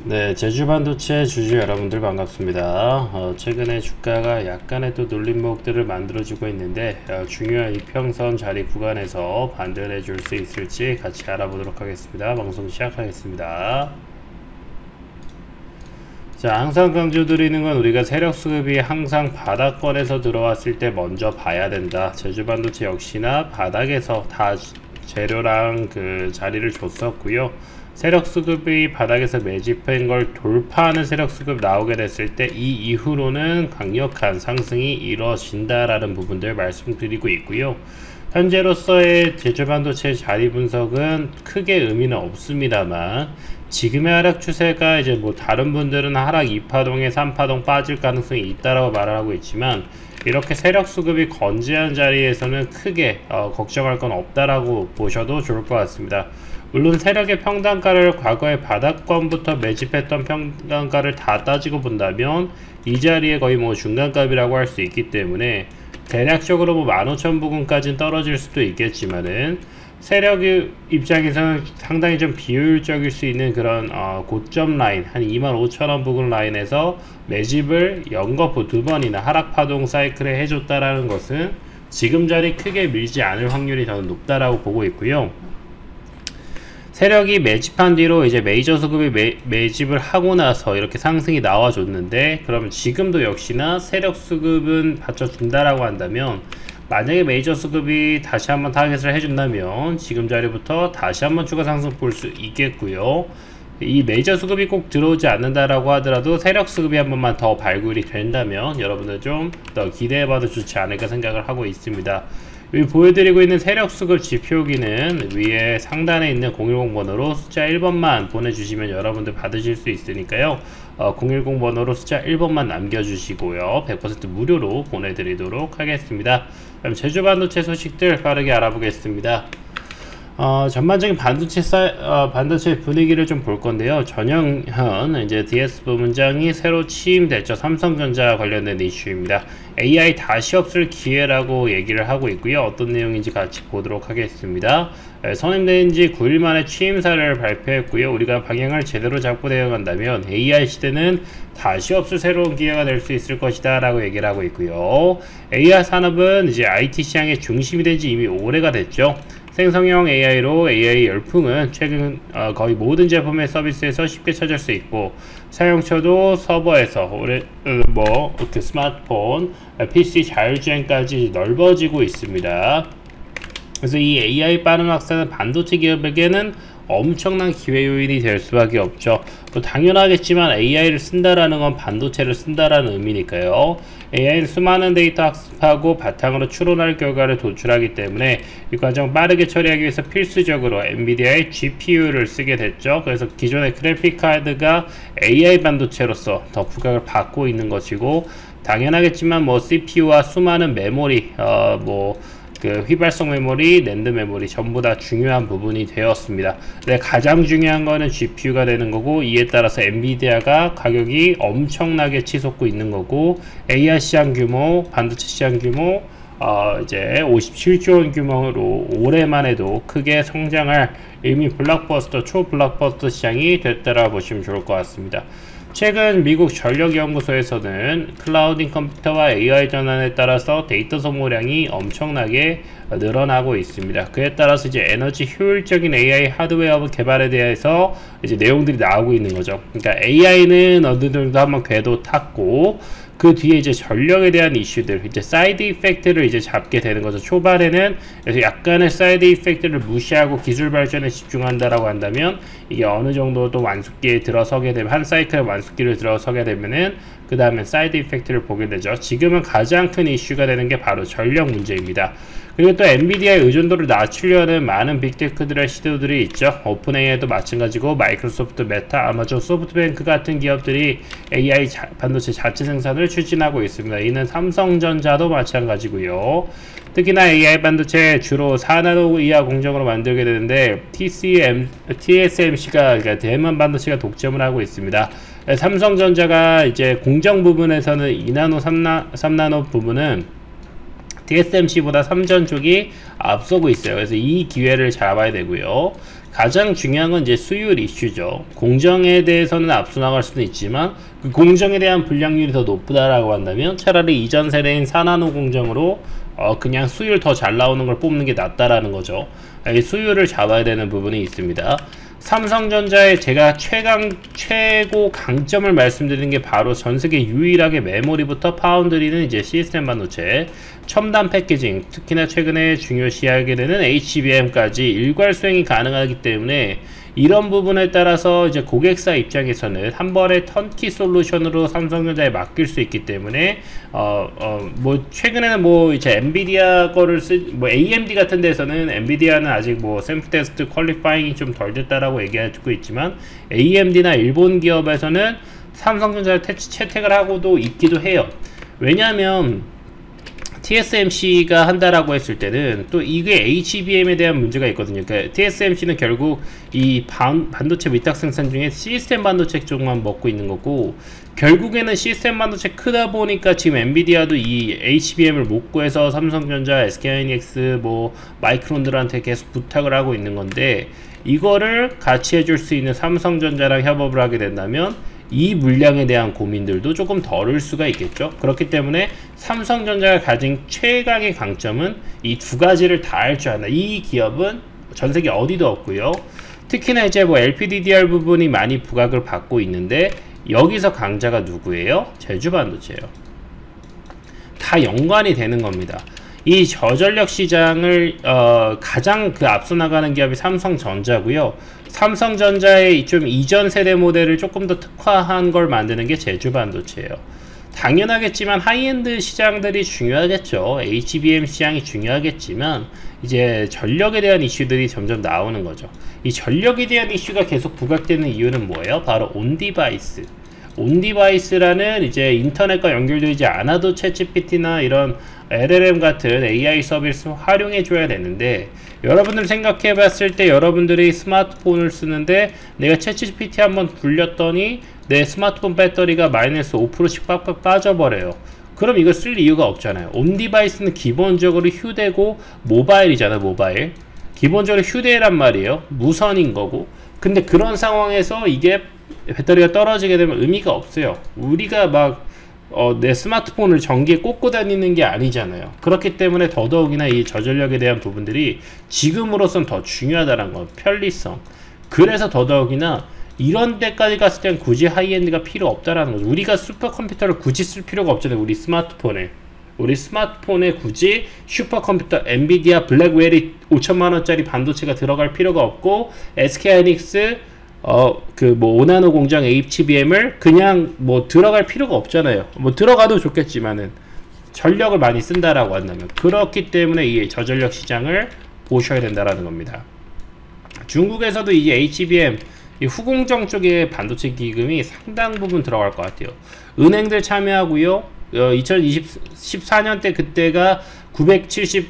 네, 제주반도체 주주 여러분들 반갑습니다. 최근에 주가가 약간의 또 눌림목들을 만들어주고 있는데 중요한 이평선 자리 구간에서 반등을 해줄 수 있을지 같이 알아보도록 하겠습니다. 방송 시작하겠습니다. 자, 항상 강조드리는 건 우리가 세력 수급이 항상 바닥권에서 들어왔을 때 먼저 봐야 된다. 제주반도체 역시나 바닥에서 다 재료랑 그 자리를 줬었고요. 세력 수급이 바닥에서 매집한 걸 돌파하는 세력 수급 나오게 됐을 때 이 이후로는 강력한 상승이 이루어진다라는 부분들 말씀드리고 있고요. 현재로서의 제주반도체 자리 분석은 크게 의미는 없습니다만 지금의 하락 추세가 이제 뭐 다른 분들은 하락 2파동에 3파동 빠질 가능성이 있다라고 말을 하고 있지만 이렇게 세력 수급이 건재한 자리에서는 크게 걱정할 건 없다라고 보셔도 좋을 것 같습니다. 물론 세력의 평단가를 과거의 바닥권부터 매집했던 평단가를 다 따지고 본다면 이 자리에 거의 뭐 중간값이라고 할 수 있기 때문에 대략적으로 뭐 15,000 부근까지는 떨어질 수도 있겠지만은 세력의 입장에서는 상당히 좀 비효율적일 수 있는 그런 고점 라인 한 25,000원 부근 라인에서 매집을 연거푸 2번이나 하락파동 사이클에 해줬다라는 것은 지금 자리 크게 밀지 않을 확률이 더 높다라고 보고 있고요. 세력이 매집한 뒤로 이제 메이저 수급이 매집을 하고 나서 이렇게 상승이 나와줬는데 그러면 지금도 역시나 세력 수급은 받쳐준다라고 한다면 만약에 메이저 수급이 다시 한번 타겟을 해준다면 지금 자리부터 다시 한번 추가 상승 볼 수 있겠고요. 이 메이저 수급이 꼭 들어오지 않는다라고 하더라도 세력 수급이 한 번만 더 발굴이 된다면 여러분들 좀 더 기대해봐도 좋지 않을까 생각을 하고 있습니다. 여기 보여드리고 있는 세력 수급 지표기는 위에 상단에 있는 010 번호로 숫자 1번만 보내주시면 여러분들 받으실 수 있으니까요. 010 번호로 숫자 1번만 남겨주시고요. 100% 무료로 보내드리도록 하겠습니다. 그럼 제주반도체 소식들 빠르게 알아보겠습니다. 전반적인 반도체 분위기를 좀 볼 건데요. 전영현 이제 DS 부문장이 새로 취임됐죠. 삼성전자 관련된 이슈입니다. AI 다시 없을 기회라고 얘기를 하고 있고요. 어떤 내용인지 같이 보도록 하겠습니다. 선임된 지 9일 만에 취임사를 발표했고요. 우리가 방향을 제대로 잡고 대응한다면 AI 시대는 다시 없을 새로운 기회가 될 수 있을 것이다 라고 얘기를 하고 있고요. AI 산업은 이제 IT 시장의 중심이 된 지 이미 오래가 됐죠. 생성형 AI로 AI 열풍은 최근 거의 모든 제품의 서비스에서 쉽게 찾을 수 있고 사용처도 서버에서 그 스마트폰, PC 자율주행까지 넓어지고 있습니다. 그래서 이 AI 빠른 확산은 반도체 기업에게는 엄청난 기회 요인이 될 수밖에 없죠. 뭐 당연하겠지만 AI를 쓴다라는 건 반도체를 쓴다라는 의미니까요. AI는 수많은 데이터 학습하고 바탕으로 추론할 결과를 도출하기 때문에 이 과정 빠르게 처리하기 위해서 필수적으로 엔비디아의 GPU를 쓰게 됐죠. 그래서 기존의 그래픽 카드가 AI 반도체로서 더 부각을 받고 있는 것이고 당연하겠지만 뭐 CPU와 수많은 메모리 그 휘발성 메모리, 낸드 메모리 전부 다 중요한 부분이 되었습니다. 근데 가장 중요한 거는 GPU가 되는 거고 이에 따라서 엔비디아가 가격이 엄청나게 치솟고 있는 거고 AI 시장 규모, 반도체 시장 규모 이제 57조 원 규모로 올해만 해도 크게 성장할 이미 블록버스터, 초블록버스터 시장이 됐다라 보시면 좋을 것 같습니다. 최근 미국 전력연구소에서는 클라우딩 컴퓨터와 AI 전환에 따라서 데이터 소모량이 엄청나게 늘어나고 있습니다. 그에 따라서 이제 에너지 효율적인 AI 하드웨어 개발에 대해서 이제 내용들이 나오고 있는 거죠. 그러니까 AI는 어느 정도 한번 궤도 탔고 그 뒤에 이제 전력에 대한 이슈들, 이제 사이드 이펙트를 이제 잡게 되는 거죠. 초반에는 그래서 약간의 사이드 이펙트를 무시하고 기술 발전에 집중한다라고 한다면 이게 어느 정도 또 완숙기에 들어서게 되면 한 사이클 완숙기를 들어서게 되면은 그 다음에 사이드 이펙트를 보게 되죠. 지금은 가장 큰 이슈가 되는 게 바로 전력 문제입니다. 그리고 또 엔비디아의 의존도를 낮추려는 많은 빅테크들의 시도들이 있죠. 오픈AI도 마찬가지고 마이크로소프트, 메타, 아마존, 소프트뱅크 같은 기업들이 AI 반도체 자체 생산을 추진하고 있습니다. 이는 삼성전자도 마찬가지고요. 특히나 AI 반도체 주로 4나노 이하 공정으로 만들게 되는데 TSMC가 그러니까 대만 반도체가 독점을 하고 있습니다. 삼성전자가 이제 공정 부분에서는 2나노, 3나노 부분은 TSMC보다 삼전 쪽이 앞서고 있어요. 그래서 이 기회를 잡아야 되고요. 가장 중요한 건 이제 수율 이슈죠. 공정에 대해서는 앞서 나갈 수는 있지만 그 공정에 대한 불량률이 더 높다라고 한다면 차라리 이전 세대인 4나노 공정으로 그냥 수율 더 잘 나오는 걸 뽑는 게 낫다라는 거죠. 이 수율을 잡아야 되는 부분이 있습니다. 삼성전자의 제가 최고 강점을 말씀드리는 게 바로 전세계 유일하게 메모리부터 파운드리는 이제 시스템 반도체, 첨단 패키징, 특히나 최근에 중요시하게 되는 HBM까지 일괄 수행이 가능하기 때문에 이런 부분에 따라서 이제 고객사 입장에서는 한 번에 턴키 솔루션으로 삼성전자에 맡길 수 있기 때문에 뭐 최근에는 뭐 이제 엔비디아 거를 뭐 AMD 같은 데서는 엔비디아는 아직 뭐 샘플 테스트 퀄리파잉이 좀 덜 됐다라고 얘기하고 있지만 AMD나 일본 기업에서는 삼성전자를 채택을 하고도 있기도 해요. 왜냐하면 TSMC가 한다라고 했을 때는 또 이게 HBM에 대한 문제가 있거든요. 그러니까 TSMC는 결국 이 반도체 위탁 생산 중에 시스템 반도체 쪽만 먹고 있는 거고, 결국에는 시스템 반도체 크다 보니까 지금 엔비디아도 이 HBM을 못 구해서 삼성전자, SK하이닉스, 뭐 마이크론들한테 계속 부탁을 하고 있는 건데, 이거를 같이 해줄 수 있는 삼성전자랑 협업을 하게 된다면 이 물량에 대한 고민들도 조금 덜을 수가 있겠죠. 그렇기 때문에 삼성전자가 가진 최강의 강점은 이 두 가지를 다 할 줄 안다. 이 기업은 전 세계 어디도 없고요. 특히나 이제 뭐 LPDDR 부분이 많이 부각을 받고 있는데, 여기서 강자가 누구예요? 제주반도체예요. 다 연관이 되는 겁니다. 이 저전력 시장을 가장 앞서 나가는 기업이 삼성전자고요. 삼성전자의 좀 이전 세대 모델을 조금 더 특화한 걸 만드는 게 제주반도체예요. 당연하겠지만 하이엔드 시장들이 중요하겠죠. HBM 시장이 중요하겠지만 이제 전력에 대한 이슈들이 점점 나오는 거죠. 이 전력에 대한 이슈가 계속 부각되는 이유는 뭐예요? 바로 온디바이스. 온디바이스라는 이제 인터넷과 연결되지 않아도 챗GPT나 이런 LLM 같은 AI 서비스 활용해 줘야 되는데, 여러분들 생각해 봤을 때 여러분들이 스마트폰을 쓰는데 내가 챗GPT 한번 굴렸더니 내 스마트폰 배터리가 마이너스 5%씩 빡빡 빠져버려요. 그럼 이거 쓸 이유가 없잖아요. 온디바이스는 기본적으로 휴대고 모바일이잖아요. 모바일 기본적으로 휴대란 말이에요. 무선인 거고. 근데 그런 상황에서 이게 배터리가 떨어지게 되면 의미가 없어요. 우리가 막 내 스마트폰을 전기에 꽂고 다니는 게 아니잖아요. 그렇기 때문에 더더욱이나 이 저전력에 대한 부분들이 지금으로선 더 중요하다는 거, 편리성. 그래서 더더욱이나 이런 데까지 갔을 땐 굳이 하이엔드가 필요 없다라는 거죠. 우리가 슈퍼컴퓨터를 굳이 쓸 필요가 없잖아요. 우리 스마트폰에 굳이 슈퍼컴퓨터 엔비디아 블랙웰이 5천만원짜리 반도체가 들어갈 필요가 없고, SK하이닉스 뭐 5나노 공정 HBM을 그냥 뭐 들어갈 필요가 없잖아요. 뭐 들어가도 좋겠지만은 전력을 많이 쓴다라고 한다면. 그렇기 때문에 이 저전력 시장을 보셔야 된다라는 겁니다. 중국에서도 이제 HBM 이 후공정 쪽에 반도체 기금이 상당 부분 들어갈 것 같아요. 은행들 참여하고요. 2014년 때 그때가 980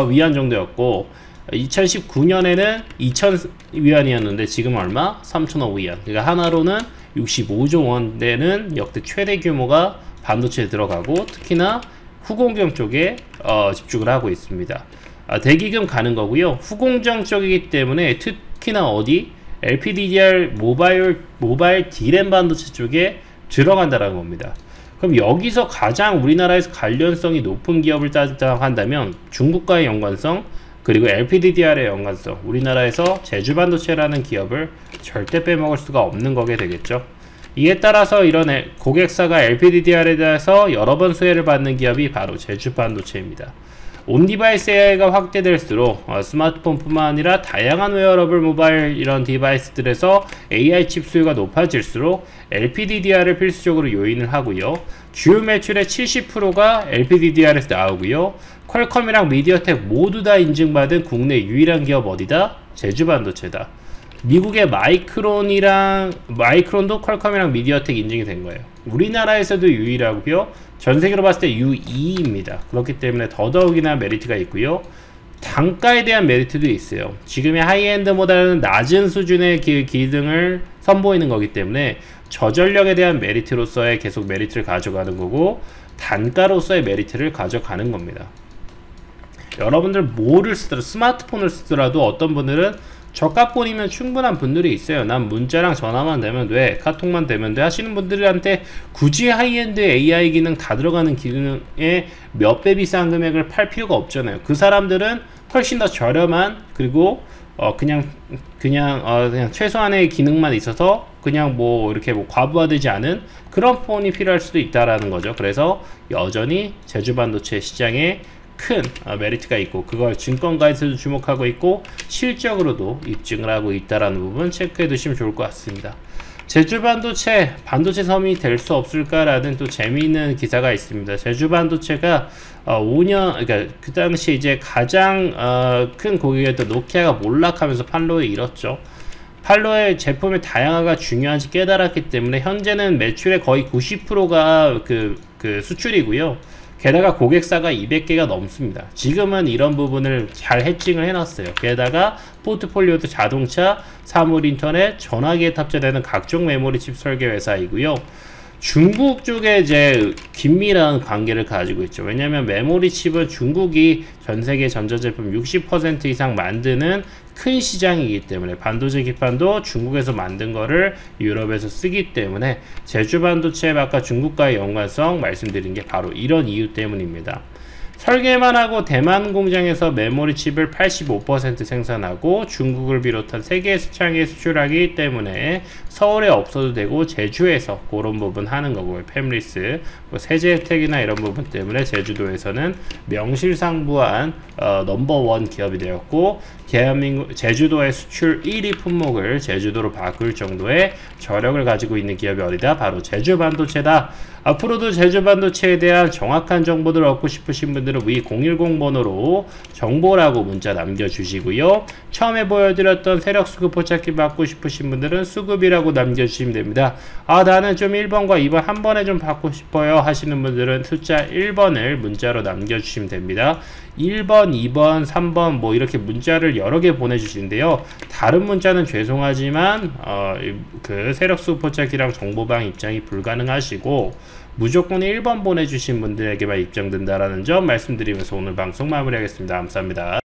위안 정도였고, 2019년에는 2,000위안이었는데 지금 얼마? 3,000억 위안. 그러니까 하나로는 65조 원대는 역대 최대 규모가 반도체에 들어가고, 특히나 후공정 쪽에 집중을 하고 있습니다. 대기금 가는 거고요. 후공정 쪽이기 때문에 특히나 어디? LPDDR 모바일 D램 반도체 쪽에 들어간다는 겁니다. 그럼 여기서 가장 우리나라에서 관련성이 높은 기업을 따진다면 중국과의 연관성, 그리고 LPDDR의 연관성, 우리나라에서 제주반도체라는 기업을 절대 빼먹을 수가 없는 거게 되겠죠. 이에 따라서 이런 고객사가 LPDDR에 대해서 여러 번 수혜를 받는 기업이 바로 제주반도체입니다. 온디바이스 AI가 확대될수록 스마트폰뿐만 아니라 다양한 웨어러블 모바일 이런 디바이스들에서 AI 칩 수요가 높아질수록 LPDDR을 필수적으로 요인을 하고요. 주요 매출의 70%가 LPDDR에서 나오고요. 퀄컴이랑 미디어텍 모두 다 인증받은 국내 유일한 기업 어디다? 제주반도체다. 미국의 마이크론도 퀄컴이랑 미디어텍 인증이 된 거예요. 우리나라에서도 유일하고요. 전 세계로 봤을 때 U2입니다. 그렇기 때문에 더더욱이나 메리트가 있고요. 단가에 대한 메리트도 있어요. 지금의 하이엔드보다는 낮은 수준의 기능을 선보이는 거기 때문에 저전력에 대한 메리트로서의 계속 메리트를 가져가는 거고, 단가로서의 메리트를 가져가는 겁니다. 여러분들 뭐를 쓰더라도 스마트폰을 쓰더라도 어떤 분들은 저가폰이면 충분한 분들이 있어요. 난 문자랑 전화만 되면 돼, 카톡만 되면 돼 하시는 분들한테 굳이 하이엔드 AI 기능 다 들어가는 기능에 몇 배 비싼 금액을 팔 필요가 없잖아요. 그 사람들은 훨씬 더 저렴한, 그리고 그냥 최소한의 기능만 있어서 그냥 뭐 이렇게 뭐 과부하되지 않은 그런 폰이 필요할 수도 있다라는 거죠. 그래서 여전히 제주 반도체 시장에 큰 메리트가 있고, 그걸 증권가에서도 주목하고 있고 실적으로도 입증을 하고 있다라는 부분 체크해 두시면 좋을 것 같습니다. 제주 반도체 섬이 될 수 없을까라는 또 재미있는 기사가 있습니다. 제주 반도체가 5년, 그러니까 그 당시 이제 가장 큰 고객이었던 노키아가 몰락하면서 판로에 잃었죠. 판로의 제품의 다양화가 중요한지 깨달았기 때문에 현재는 매출의 거의 90%가 그 수출이고요. 게다가 고객사가 200개가 넘습니다. 지금은 이런 부분을 잘 해칭을 해놨어요. 게다가 포트폴리오도 자동차, 사물 인터넷, 전화기에 탑재되는 각종 메모리 칩 설계 회사이고요. 중국 쪽에 이제 긴밀한 관계를 가지고 있죠. 왜냐하면 메모리 칩은 중국이 전 세계 전자제품 60% 이상 만드는 큰 시장이기 때문에, 반도체 기판도 중국에서 만든 거를 유럽에서 쓰기 때문에 제주 반도체 아까 중국과의 연관성 말씀드린 게 바로 이런 이유 때문입니다. 설계만 하고 대만 공장에서 메모리 칩을 85% 생산하고 중국을 비롯한 세계 시장에 수출하기 때문에 서울에 없어도 되고 제주에서 그런 부분 하는 거고요. 팹리스, 뭐 세제 혜택이나 이런 부분 때문에 제주도에서는 명실상부한 넘버원 기업이 되었고, 대한민국 제주도의 수출 1위 품목을 제주도로 바꿀 정도의 저력을 가지고 있는 기업이 어디다? 바로 제주 반도체다. 앞으로도 제주 반도체에 대한 정확한 정보들을 얻고 싶으신 분들은 위 010 번호로 정보라고 문자 남겨주시고요. 처음에 보여드렸던 세력 수급 포착기 받고 싶으신 분들은 수급이라고 남겨주시면 됩니다. 나는 좀 1번과 2번 한 번에 좀 받고 싶어요 하시는 분들은 숫자 1번을 문자로 남겨주시면 됩니다. 1번, 2번, 3번 뭐 이렇게 문자를 여러 개 보내주시는데요. 다른 문자는 죄송하지만 그 세력 수급 포착기랑 정보방 입장이 불가능하시고 무조건 1번 보내주신 분들에게만 입장된다라는 점 말씀드리면서 오늘 방송 마무리하겠습니다. 감사합니다.